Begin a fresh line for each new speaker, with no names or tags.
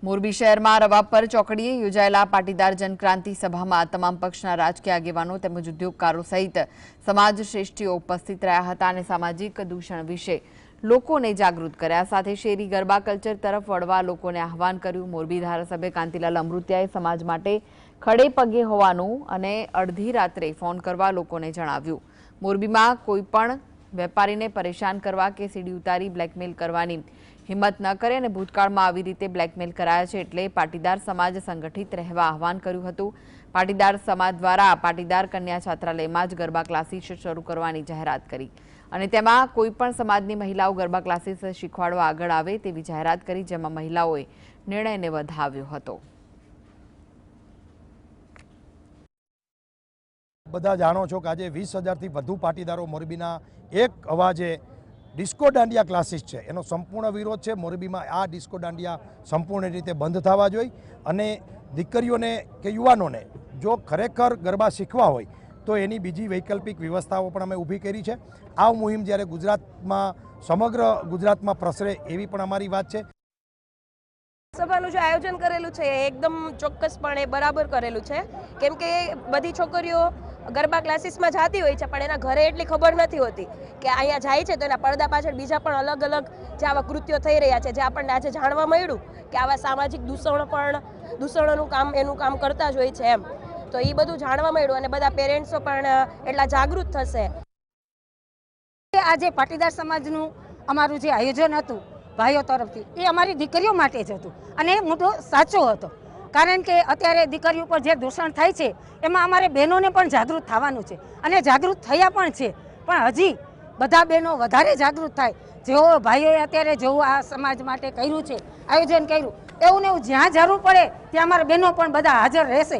મોરબી શહેરમાં રવાપર ચોકડીએ યોજાયેલા પાટીદાર જનક્રાંતિ સભામાં તમામ પક્ષના રાજકીય આગેવાનો તેમજ ઉદ્યોગકારો સહિત સમાજ શ્રેષ્ઠીઓ ઉપસ્થિત રહ્યા હતા અને સામાજિક દૂષણ વિશે લોકોને જાગૃત કર્યા. સાથે શેરી ગરબા કલ્ચર તરફ વળવા લોકોને આહવાન કર્યું. મોરબી ધારાસભ્ય કાંતિલાલ અમૃતિયાએ સમાજ માટે ખડે પગે હોવાનું અને અડધી રાત્રે ફોન કરવા લોકોને જણાવ્યું. મોરબીમાં કોઈપણ વેપારીને પરેશાન કરવા કે સીડી ઉતારી બ્લેકમેલ કરવાની હિંમત ન કરે અને ભૂતકાળમાં આવી રીતે બ્લેકમેલ કરાયા છે એટલે પાટીદાર સમાજ સંગઠિત રહેવા આહવાન કર્યું હતું. પાટીદાર સમાજ દ્વારા પાટીદાર કન્યા છાત્રાલયમાં જ ગરબા ક્લાસીસ શરૂ કરવાની જાહેરાત કરી અને તેમાં કોઈપણ સમાજની મહિલાઓ ગરબા ક્લાસીસ શીખવાડવા આગળ આવે તેવી જાહેરાત કરી, જેમાં મહિલાઓએ નિર્ણયને વધાવ્યો હતો.
બધા જાણો છો કે આજે 20,000થી વધુ પાટીદારો મોરબીના એક અવાજે ડિસ્કો દાંડિયા ક્લાસીસ છે એનો સંપૂર્ણ વિરોધ છે. મોરબીમાં આ ડિસ્કો દાંડિયા સંપૂર્ણ રીતે બંધ થવા જોઈએ અને દીકરીઓને કે યુવાનોને જો ખરેખર ગરબા શીખવા હોય તો એની બીજી વૈકલ્પિક વ્યવસ્થાઓ પણ અમે ઊભી કરી છે. આ મુહિમ જ્યારે ગુજરાતમાં સમગ્ર ગુજરાતમાં પ્રસરે એવી પણ અમારી વાત છે.
સભાનું જે આયોજન કરેલું છે એ એકદમ ચોક્કસપણે બરાબર કરેલું છે, કેમ કે બધી છોકરીઓ ગરબા ક્લાસીસમાં જતી હોય છે પણ એના ઘરે એટલી ખબર નથી હોતી કે અહીંયા જાય છે તો એના પડદા પાછળ બીજા પણ અલગ અલગ જે આવા કૃત્યો થઈ રહ્યા છે, જે આપણને આજે જાણવા મળ્યું કે આવા સામાજિક દૂષણોનું કામ એનું કામ કરતા જ હોય છે એમ. તો એ બધું જાણવા મળ્યું અને બધા પેરેન્ટ્સો પણ એટલા જાગૃત થશે.
આજે પાટીદાર સમાજનું અમારું જે આયોજન હતું ભાઈઓ તરફથી એ અમારી દીકરીઓ માટે જ હતું અને એ મુદ્દો સાચો હતો, કારણ કે અત્યારે દીકરીઓ પર જે દૂષણ થાય છે એમાં અમારે બહેનોને પણ જાગૃત થવાનું છે અને જાગૃત થયા પણ છે, પણ હજી બધા બહેનો વધારે જાગૃત થાય. જેઓ ભાઈઓએ અત્યારે જેવું આ સમાજ માટે કર્યું છે, આયોજન કર્યું, એવું ને એવું જ્યાં જરૂર પડે ત્યાં અમારા બહેનો પણ બધા હાજર રહેશે.